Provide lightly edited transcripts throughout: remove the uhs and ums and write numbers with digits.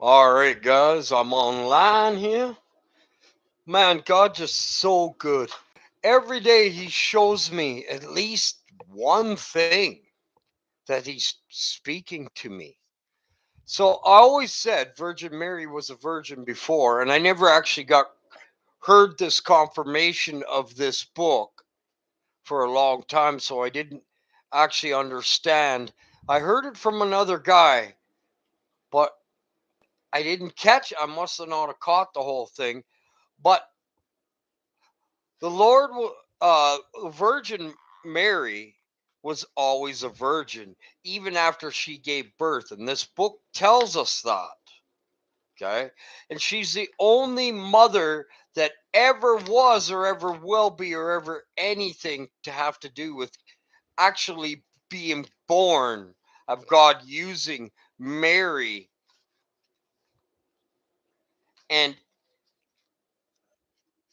All right, guys, I'm online here. Man, God just so good. Every day He shows me at least one thing that He's speaking to me. So I always said Virgin Mary was a virgin before, and I never actually got heard this confirmation of this book for a long time, so I didn't actually understand. I heard it from another guy, but I didn't catch. I must have not have caught the whole thing. But the Virgin Mary was always a virgin, even after she gave birth. And this book tells us that. Okay. And she's the only mother that ever was or ever will be or ever anything to have to do with actually being born of God using Mary. And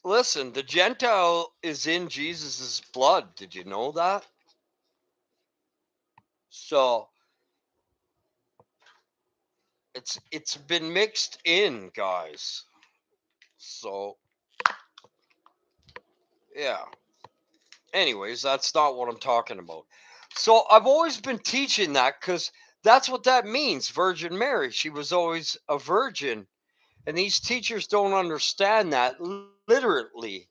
listen, the Gentile is in Jesus's blood. Did you know that? So it's been mixed in, guys. So yeah. Anyways, that's not what I'm talking about. So I've always been teaching that because that's what that means. Virgin Mary, she was always a virgin, and these teachers don't understand that literally.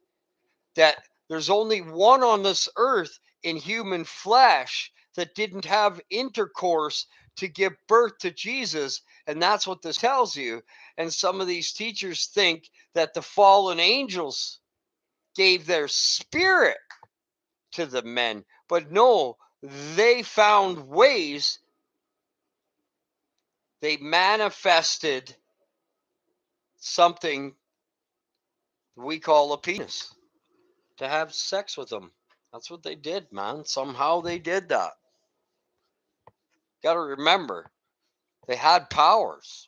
That there's only one on this earth in human flesh that didn't have intercourse to give birth to Jesus, and that's what this tells you. And some of these teachers think that the fallen angels gave their spirit to the men, but no, they found ways, they manifested something we call a penis to have sex with them. That's what they did, man. Somehow they did that. Got to remember, they had powers.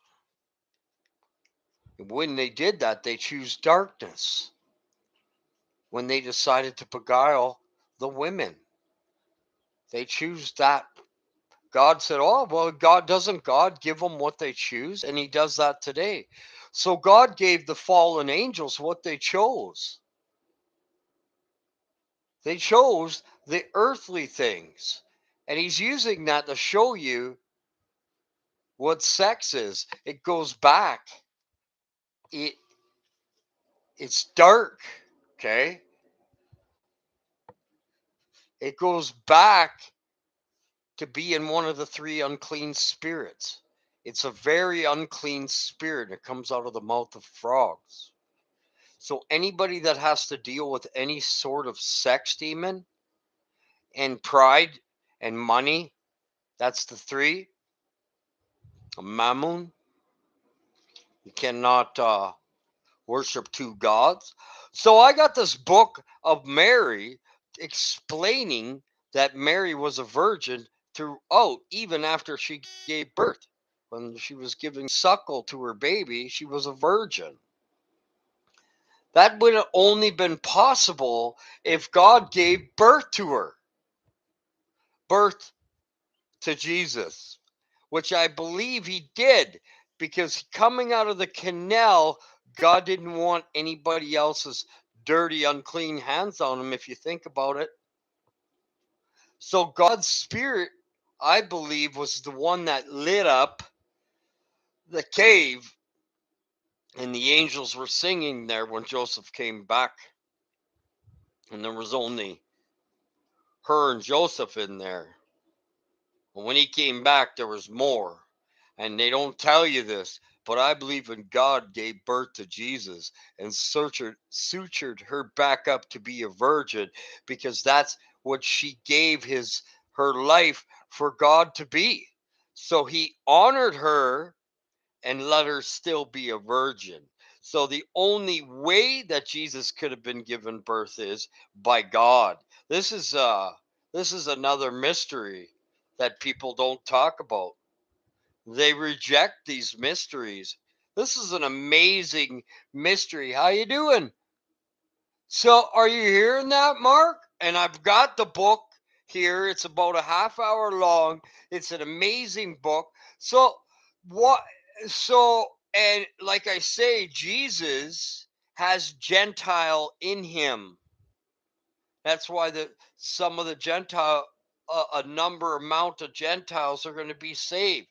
When they did that, they chose darkness. When they decided to beguile the women, they choose that. God said, "Oh, well, God give them what they choose?" And He does that today. So God gave the fallen angels what they chose. They chose the earthly things. And He's using that to show you what sex is. It goes back. It it's dark, okay? It goes back to be in one of the three unclean spirits. It's a very unclean spirit. It comes out of the mouth of frogs. So anybody that has to deal with any sort of sex demon and pride and money, that's the three. Mammon, you cannot worship two gods. So I got this book of Mary explaining that Mary was a virgin throughout, even after she gave birth. When she was giving suckle to her baby, she was a virgin. That would have only been possible if God gave birth to her, birth to Jesus, which I believe He did, because coming out of the canal, God didn't want anybody else's dirty, unclean hands on Him, if you think about it. So God's Spirit, I believe, was the one that lit up the cave, and the angels were singing there when Joseph came back. And there was only her and Joseph in there. And when he came back, there was more. And they don't tell you this, but I believe when God gave birth to Jesus and sutured her back up to be a virgin, because that's what she gave her life for God to be. So He honored her and let her still be a virgin. So the only way that Jesus could have been given birth is by God. This is another mystery that people don't talk about. They reject these mysteries. This is an amazing mystery. How you doing? So are you hearing that, Mark? And I've got the book here. It's about a half hour long. It's an amazing book. So what so And like I say, Jesus has Gentile in him. That's why some of the Gentile, a number amount of Gentiles are going to be saved,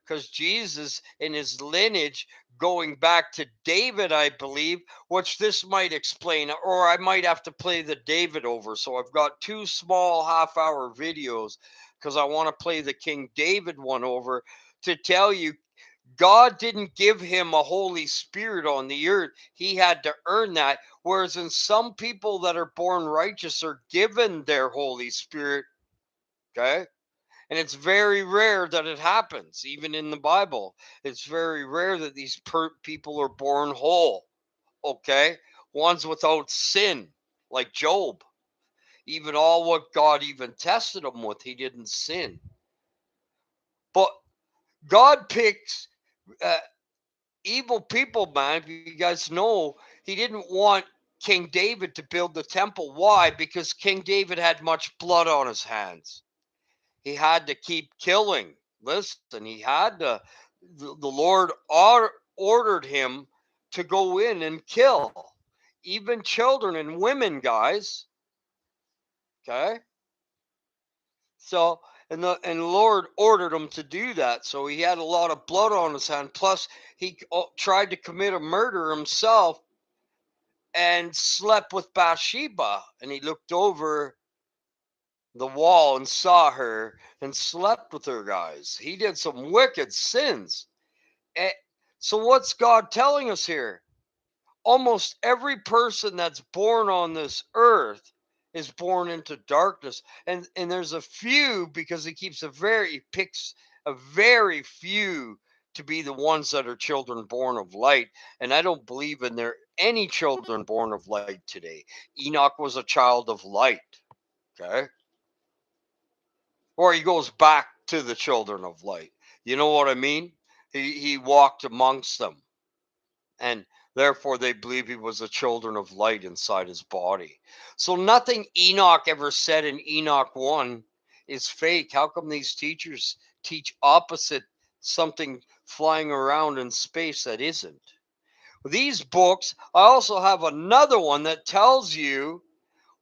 because Jesus in his lineage, going back to David, I believe, which this might explain, or I might have to play the David over. So I've got two small half-hour videos because I want to play the King David one over to tell you God didn't give him a Holy Spirit on the earth. He had to earn that. Whereas in some people that are born righteous are given their Holy Spirit. Okay. And it's very rare that it happens, even in the Bible. It's very rare that these people are born whole. Okay. Ones without sin, like Job. Even all what God even tested him with, he didn't sin. But God picks evil people, man. If you guys know, he didn't want King David to build the temple. Why? Because King David had much blood on his hands. He had to keep killing. Listen, he had to, the Lord ordered him to go in and kill even children and women, guys. Okay? So, and the Lord ordered him to do that. So he had a lot of blood on his hand. Plus, he tried to commit a murder himself and slept with Bathsheba. And he looked over the wall and saw her and slept with her, guys. He did some wicked sins. So, what's God telling us here? Almost every person that's born on this earth is born into darkness. And there's a few, because he picks a very few to be the ones that are children born of light. And I don't believe in there any children born of light today. Enoch was a child of light. Okay. Or he goes back to the children of light. You know what I mean? He walked amongst them. And therefore they believe he was the children of light inside his body. So nothing Enoch ever said in Enoch 1 is fake. How come these teachers teach opposite something flying around in space that isn't? These books, I also have another one that tells you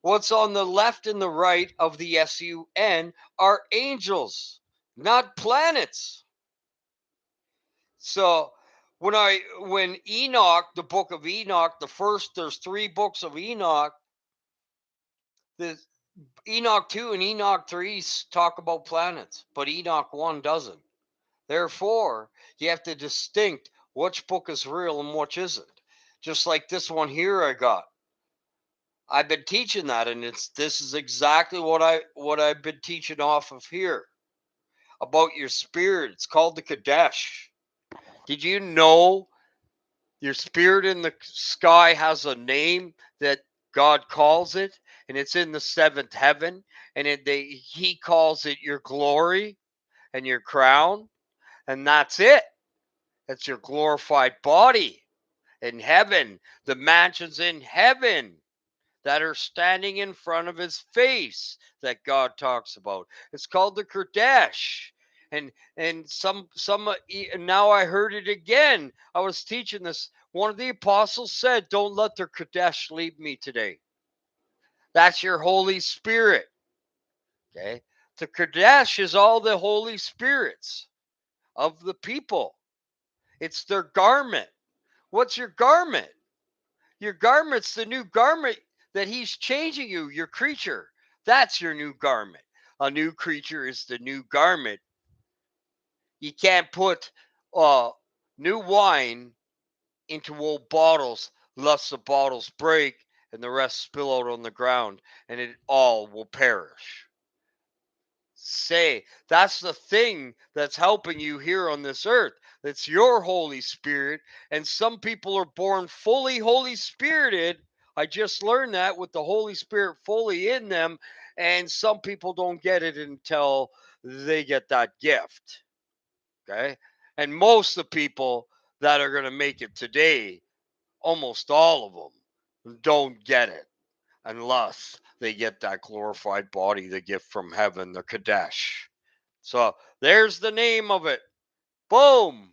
what's on the left and the right of the SUN are angels, not planets. So when Enoch, the book of Enoch, there's three books of Enoch. The Enoch 2 and Enoch 3 talk about planets, but Enoch 1 doesn't. Therefore, you have to distinct which book is real and which isn't. Just like this one here I got. I've been teaching that, and this is exactly what I've been teaching off of here about your spirit. It's called the Kadesh. Did you know your spirit in the sky has a name that God calls it, and it's in the seventh heaven, and he calls it your glory and your crown, and that's it. That's your glorified body in heaven, the mansions in heaven that are standing in front of his face that God talks about. It's called the Kadesh. And now I heard it again. I was teaching this. One of the apostles said, "Don't let their Kadesh leave me today." That's your Holy Spirit. Okay. The Kadesh is all the Holy Spirits of the people. It's their garment. What's your garment? Your garment's the new garment that he's changing you, your creature. That's your new garment. A new creature is the new garment. You can't put new wine into old bottles, lest the bottles break and the rest spill out on the ground, and it all will perish. That's the thing that's helping you here on this earth. That's your Holy Spirit. And some people are born fully Holy Spirited. I just learned that, with the Holy Spirit fully in them. And some people don't get it until they get that gift. Okay. And most of the people that are going to make it today, almost all of them, don't get it unless they get that glorified body, the gift from heaven, the Kadesh. So there's the name of it. Boom.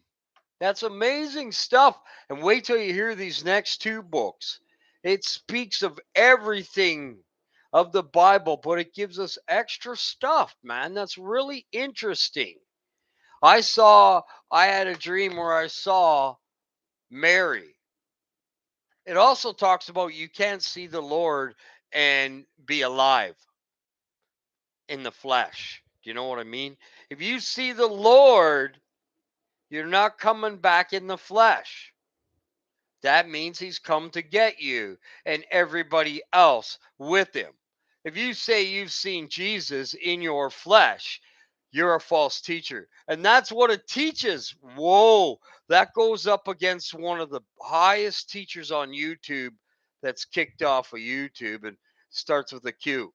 That's amazing stuff. And wait till you hear these next two books. It speaks of everything of the Bible, but it gives us extra stuff, man. That's really interesting. I saw, I had a dream where I saw Mary. It also talks about you can't see the Lord and be alive in the flesh. Do you know what I mean? If you see the Lord, you're not coming back in the flesh. That means he's come to get you and everybody else with him. If you say you've seen Jesus in your flesh, you're a false teacher. And that's what it teaches. Whoa, that goes up against one of the highest teachers on YouTube that's kicked off of YouTube and starts with a Q.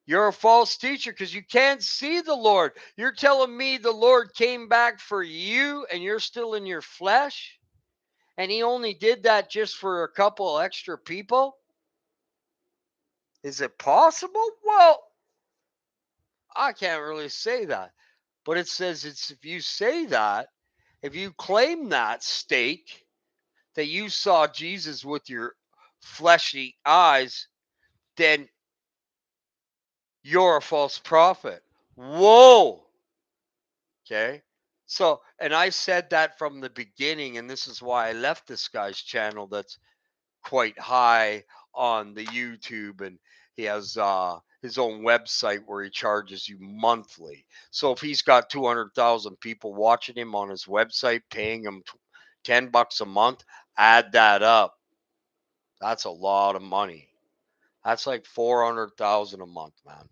You're a false teacher because you can't see the Lord. You're telling me the Lord came back for you and you're still in your flesh? And he only did that just for a couple extra people? Is it possible? Well, I can't really say that. But it says it's if you say that, if you claim that stake that you saw Jesus with your fleshy eyes, then you're a false prophet. Whoa. Okay. So, and I said that from the beginning, and this is why I left this guy's channel that's quite high on the YouTube, and he has his own website where he charges you monthly. So if he's got 200,000 people watching him on his website, paying him $10 a month, add that up. That's a lot of money. That's like 400,000 a month, man.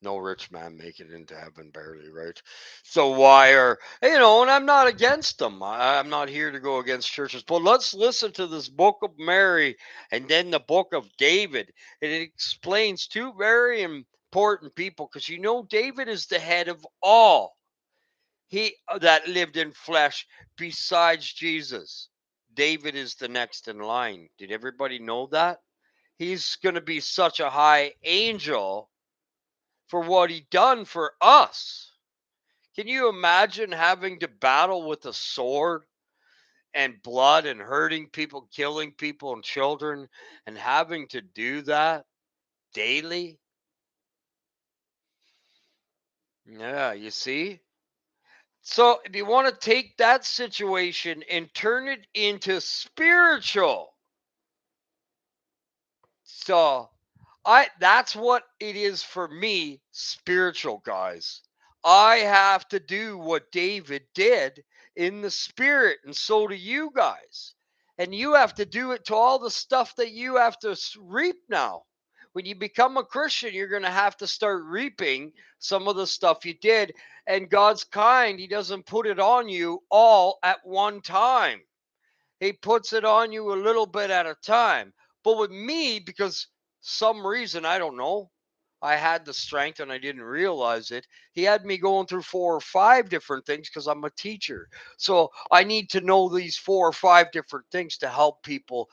No rich man make it into heaven barely, right? So why are, and I'm not against them. I'm not here to go against churches, but let's listen to this book of Mary and then the book of David. And it explains two very important people because David is the head of all he that lived in flesh besides Jesus. David is the next in line. Did everybody know that? He's going to be such a high angel for what he done for us. Can you imagine having to battle with a sword and blood and hurting people, killing people and children, and having to do that daily? Yeah, you see? So if you want to take that situation and turn it into spiritual, so I that's what it is for me, spiritual guys. I have to do what David did in the spirit, and so do you guys. And you have to do it to all the stuff that you have to reap now. When you become a Christian, you're going to have to start reaping some of the stuff you did. And God's kind, He doesn't put it on you all at one time. He puts it on you a little bit at a time. But with me, because some reason, I don't know, I had the strength and I didn't realize it. He had me going through 4 or 5 different things because I'm a teacher. So I need to know these 4 or 5 different things to help people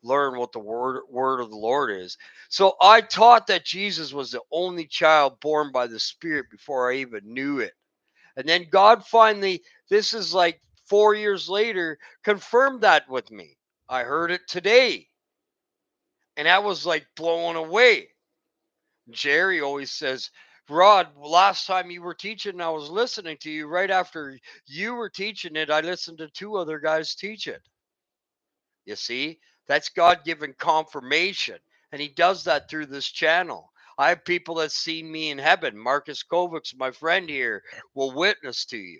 learn what the word of the Lord is. So I taught that Jesus was the only child born by the Spirit before I even knew it. And then God finally, this is like 4 years later, confirmed that with me. I heard it today. And I was like blown away. Jerry always says, Rod, last time you were teaching, I was listening to you. Right after you were teaching it, I listened to 2 other guys teach it. You see, that's God given confirmation. And He does that through this channel. I have people that seen me in heaven. Marcus Kovacs, my friend here, will witness to you.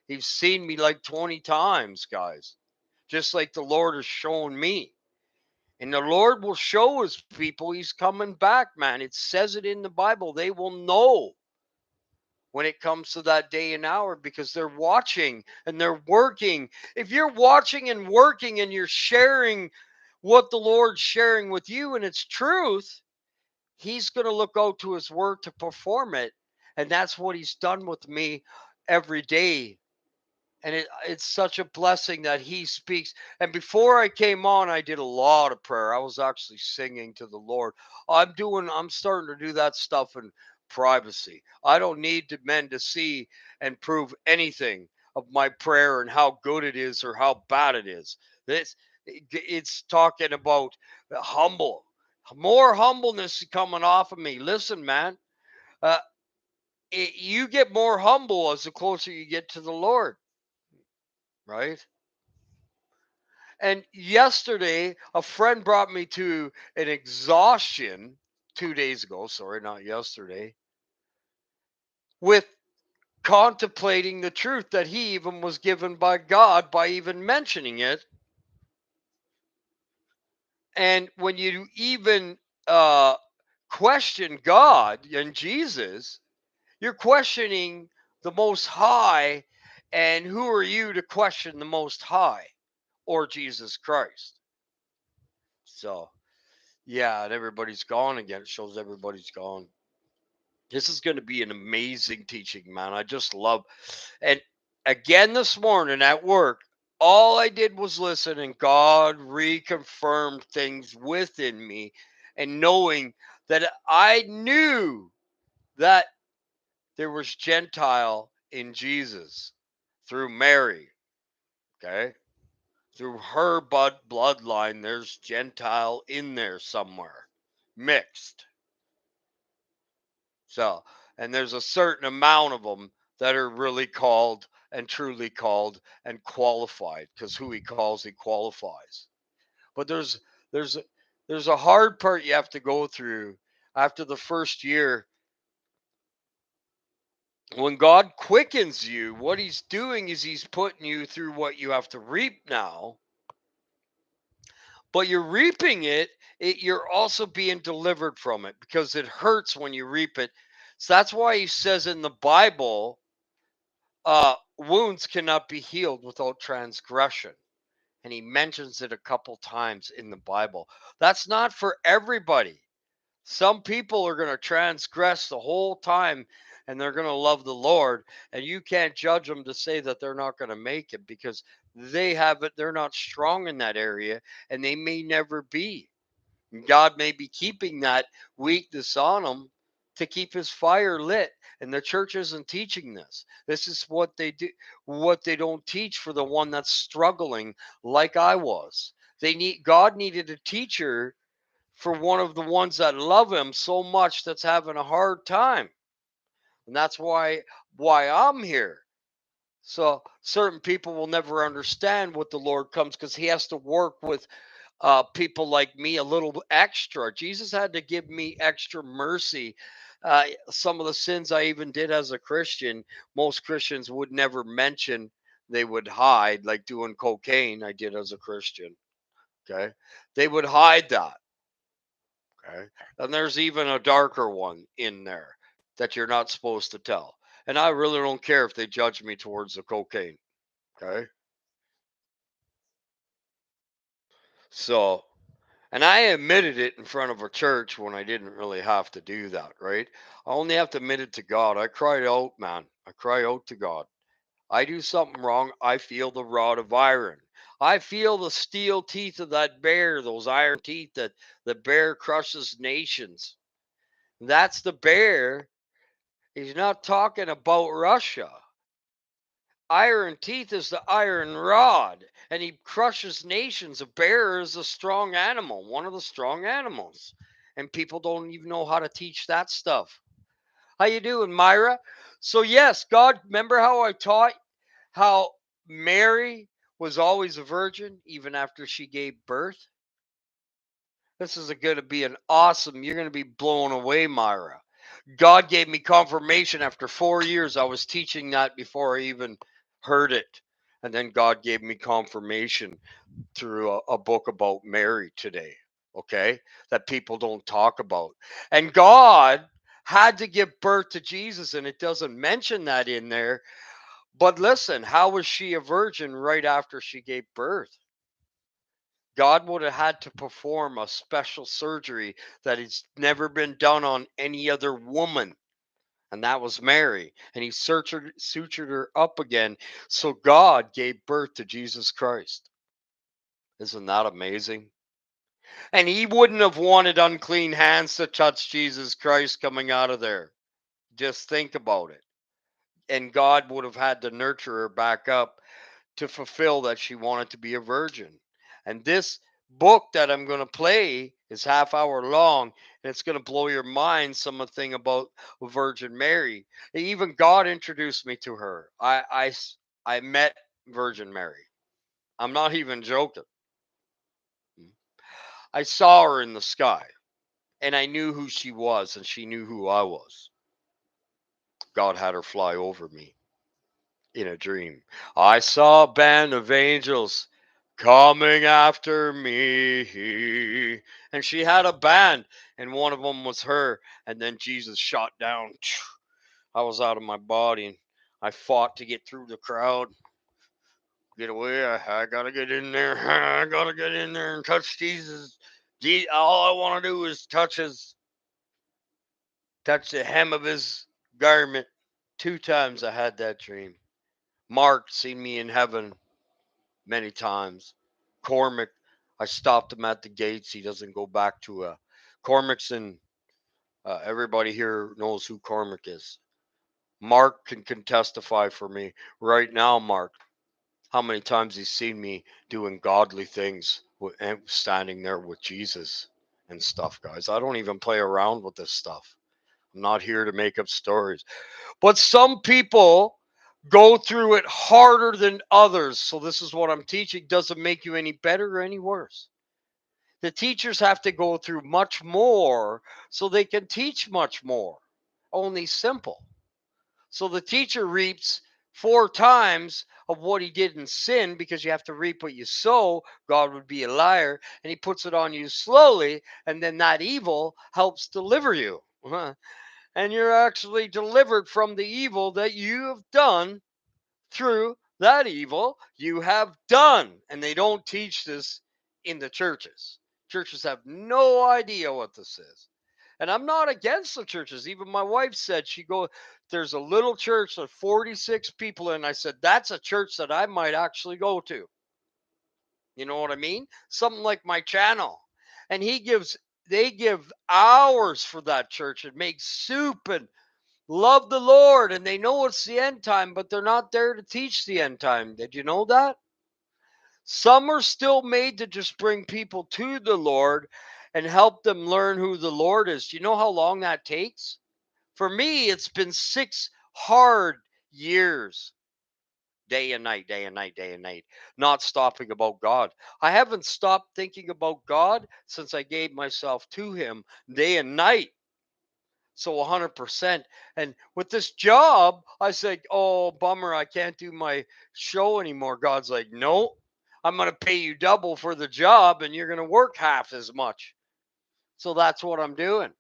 He's seen me like 20 times, guys, just like the Lord has shown me. And the Lord will show His people He's coming back, man. It says it in the Bible. They will know when it comes to that day and hour because they're watching and they're working. If you're watching and working and you're sharing what the Lord's sharing with you and it's truth, He's going to look out to His word to perform it. And that's what He's done with me every day. And it's such a blessing that He speaks. And before I came on, I did a lot of prayer. I was actually singing to the Lord. I'm starting to do that stuff in privacy. I don't need men to see and prove anything of my prayer and how good it is or how bad it is. It's talking about humble, more humbleness coming off of me. Listen, man, uh, you get more humble as the closer you get to the Lord, right? And yesterday, a friend brought me to an exhaustion 2 days ago. Sorry, not yesterday. With contemplating the truth that he even was given by God by even mentioning it. And when you even question God and Jesus, you're questioning the Most High. And who are you to question the Most High or Jesus Christ? So, yeah, and everybody's gone again. It shows everybody's gone. This is going to be an amazing teaching, man. I just love. And again, this morning at work, all I did was listen, and God reconfirmed things within me, and knowing that I knew that there was Gentile in Jesus through Mary. Okay. Through her bloodline, there's Gentile in there somewhere, mixed. So, and there's a certain amount of them that are really called and truly called and qualified, because who he calls, he qualifies. But there's a, there's a hard part you have to go through after the first year. When God quickens you, what he's doing is he's putting you through what you have to reap now. But you're reaping you're also being delivered from it, because it hurts when you reap it. So that's why he says in the Bible, wounds cannot be healed without transgression. And he mentions it a couple times in the Bible. That's not for everybody. Some people are going to transgress the whole time, and they're going to love the Lord. And you can't judge them to say that they're not going to make it, because they have it. They're not strong in that area, and they may never be. God may be keeping that weakness on them to keep his fire lit. And the church isn't teaching this. This is what they do, what they don't teach for the one that's struggling, like I was. God needed a teacher for one of the ones that love him so much that's having a hard time. And that's why I'm here. So certain people will never understand what the Lord comes, because he has to work with people like me a little extra. Jesus had to give me extra mercy. Some of the sins I even did as a Christian, most Christians would never mention. They would hide, like doing cocaine. I did as a Christian. Okay, they would hide that. Okay, and there's even a darker one in there that you're not supposed to tell. And I really don't care if they judge me towards the cocaine. Okay, so. And I admitted it in front of a church when I didn't really have to do that, right? I only have to admit it to God. I cried out, man. I cry out to God. I do something wrong. I feel the rod of iron. I feel the steel teeth of that bear, those iron teeth that the bear crushes nations. That's the bear. He's not talking about Russia. Iron teeth is the iron rod, and he crushes nations. A bear is a strong animal, one of the strong animals, and people don't even know how to teach that stuff. How you doing, Myra? So yes, God, remember how I taught how Mary was always a virgin even after she gave birth? This is going to be an awesome, you're going to be blown away, Myra. God gave me confirmation after 4 years. I was teaching that before I even heard it. And then God gave me confirmation through a book about Mary today, okay, that people don't talk about. And God had to give birth to Jesus, and it doesn't mention that in there. But listen, how was she a virgin right after she gave birth? God would have had to perform a special surgery that has never been done on any other woman, and that was Mary. And he sutured her up again. So God gave birth to Jesus Christ. Isn't that amazing? And he wouldn't have wanted unclean hands to touch Jesus Christ coming out of there. Just think about it. And God would have had to nurture her back up to fulfill that she wanted to be a virgin. And this book that I'm going to play is half hour long, and it's going to blow your mind. Something about Virgin Mary. Even God introduced me to her. I met Virgin Mary. I'm not even joking. I saw her in the sky, and I knew who she was, and she knew who I was. God had her fly over me in a dream. I saw a band of angels coming after me. And she had a band, and one of them was her. And then Jesus shot down. I was out of my body, and I fought to get through the crowd. Get away. I gotta get in there. I gotta get in there and touch Jesus. All I want to do is touch the hem of his garment. 2 times I had that dream. Mark seen me in heaven many times. Cormac, I stopped him at the gates. He doesn't go back to Cormac's in. Everybody here knows who Cormac is. Mark can testify for me right now. Mark, how many times he's seen me doing godly things and standing there with Jesus and stuff, guys. I don't even play around with this stuff. I'm not here to make up stories. But some people go through it harder than others. So this is what I'm teaching. Doesn't make you any better or any worse. The teachers have to go through much more so they can teach much more. Only simple. So the teacher reaps 4 times of what he did in sin, because you have to reap what you sow. God would be a liar, and he puts it on you slowly, and then that evil helps deliver you. And you're actually delivered from the evil that you have done through that evil you have done. And they don't teach this in the churches. Churches have no idea what this is. And I'm not against the churches. Even my wife said there's a little church of 46 people, and I said that's a church that I might actually go to. You know what I mean? Something like my channel. And they give hours for that church and make soup and love the Lord, and they know it's the end time, but they're not there to teach the end time. Did you know that? Some are still made to just bring people to the Lord and help them learn who the Lord is. Do you know how long that takes? For me, it's been 6 hard years, day and night, day and night, day and night, not stopping about God. I haven't stopped thinking about God since I gave myself to Him day and night. So 100%. And with this job, I said, oh, bummer, I can't do my show anymore. God's like, no, I'm going to pay you double for the job, and you're going to work half as much. So that's what I'm doing,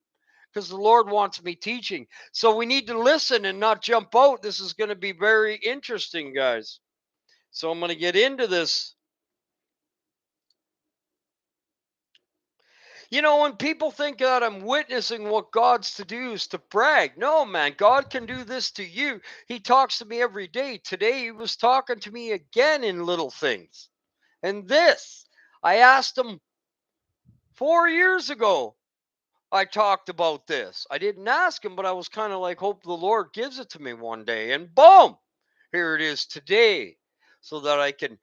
because the Lord wants me teaching. So we need to listen and not jump out. This is going to be very interesting, guys. So I'm going to get into this. You know, when people think that I'm witnessing what God's to do is to brag. No, man, God can do this to you. He talks to me every day. Today, He was talking to me again in little things. And this, I asked Him 4 years ago. I talked about this. I didn't ask Him, but I was kind of like, hope the Lord gives it to me one day. And boom, here it is today, so that I can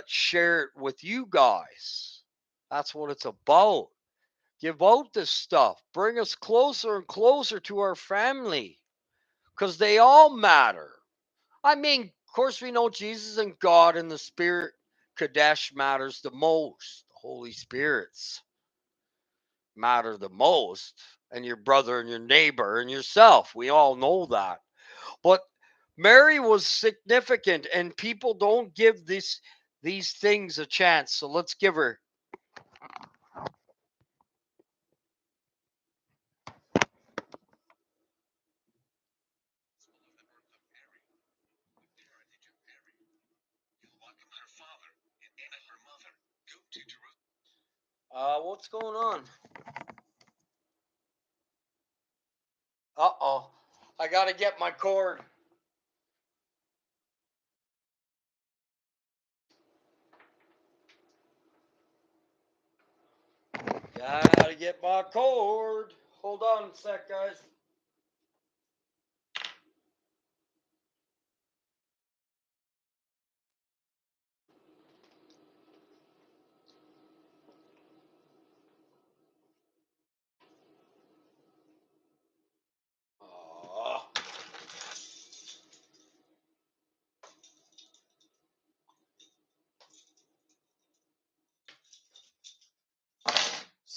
share it with you guys. That's what it's about. Give out this stuff. Bring us closer and closer to our family, because they all matter. I mean, of course, we know Jesus and God and the Spirit, Kadesh, matters the most. The Holy Spirits matter the most. And your brother and your neighbor and yourself. We all know that. But Mary was significant, and people don't give these things a chance. So let's give her. What's going on? Uh-oh. I got to get my cord. Gotta get my cord. Hold on a sec, guys.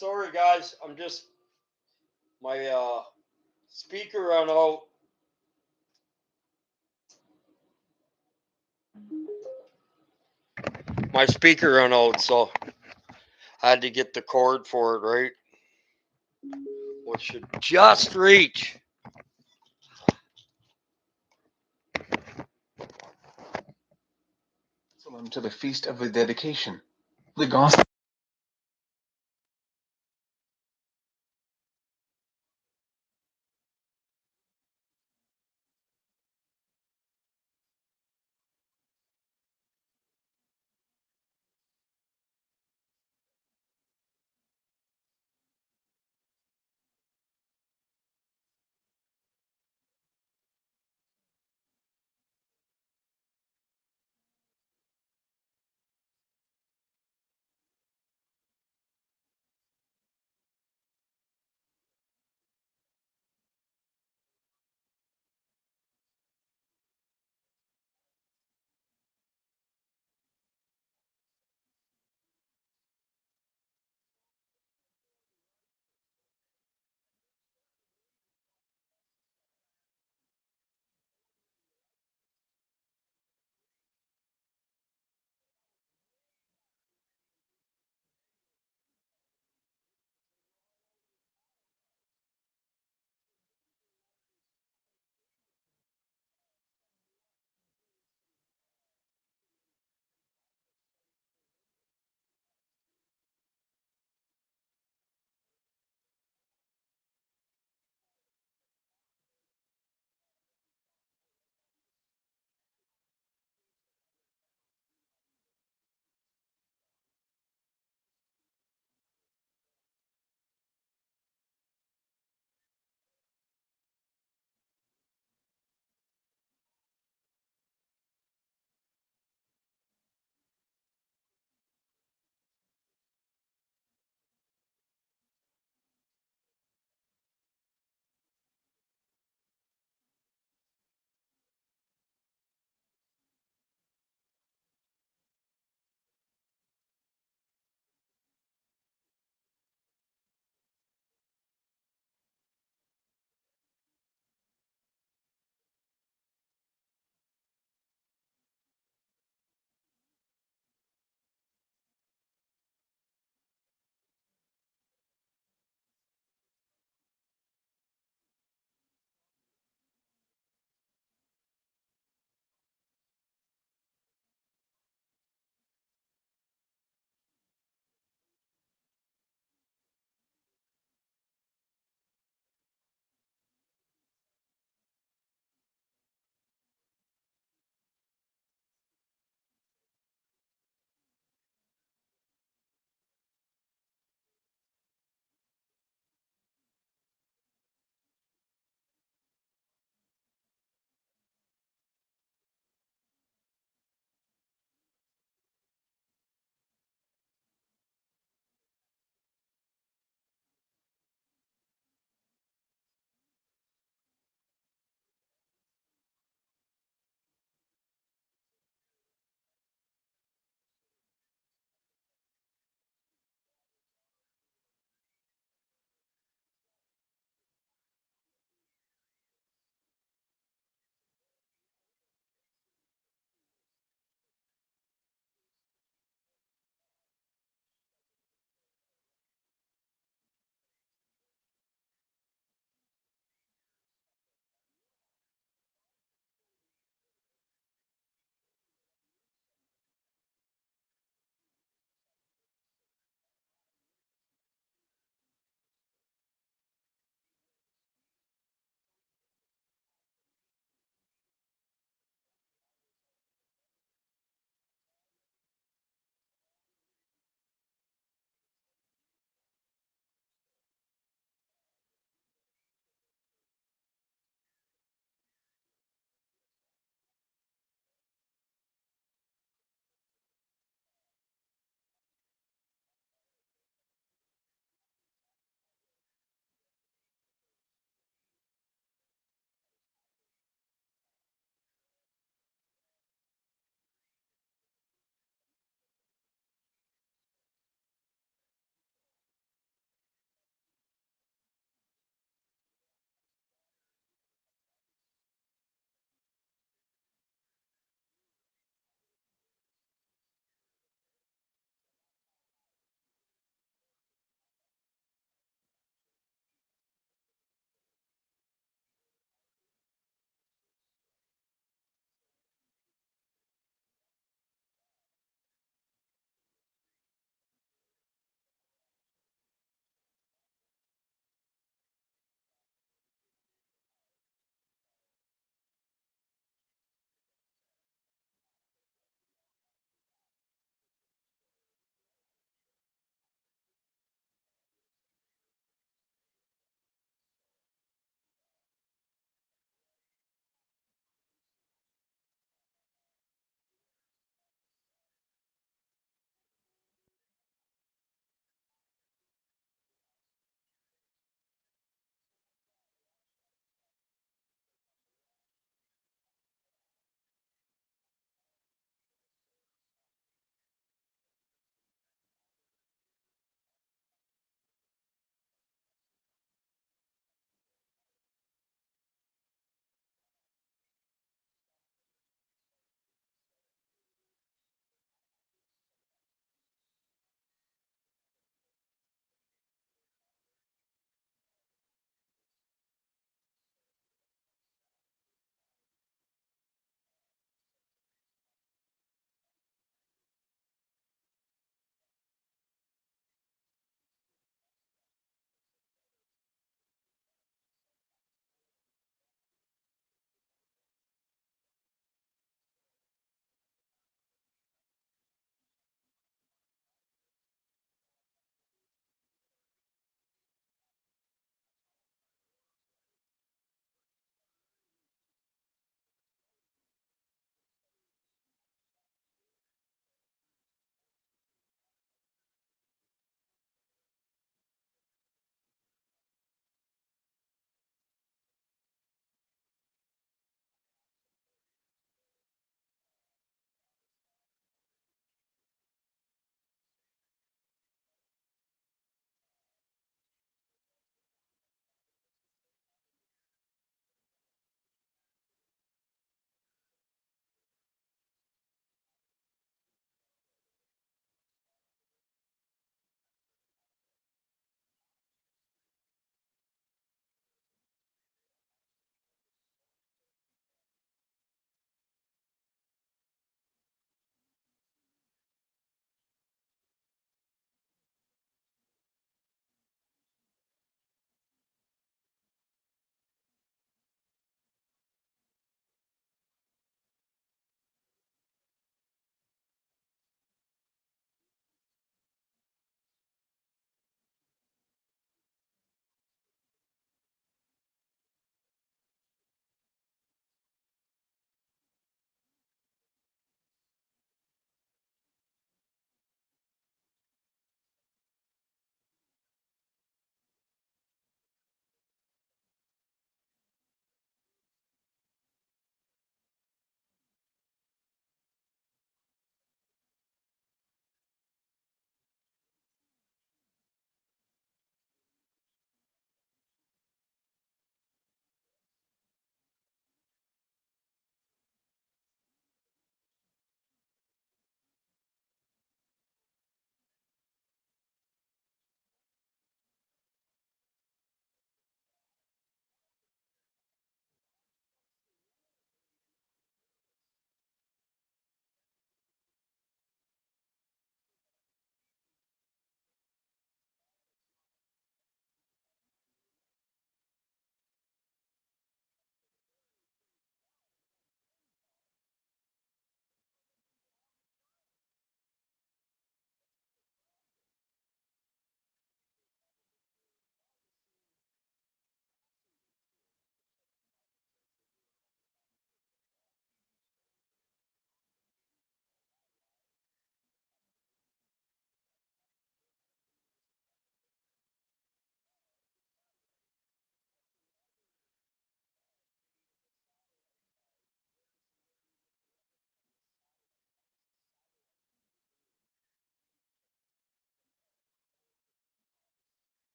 Sorry, guys. I'm just my speaker ran out. My speaker ran out, so I had to get the cord for it, right? Which should just reach. To the feast of the dedication. The gospel.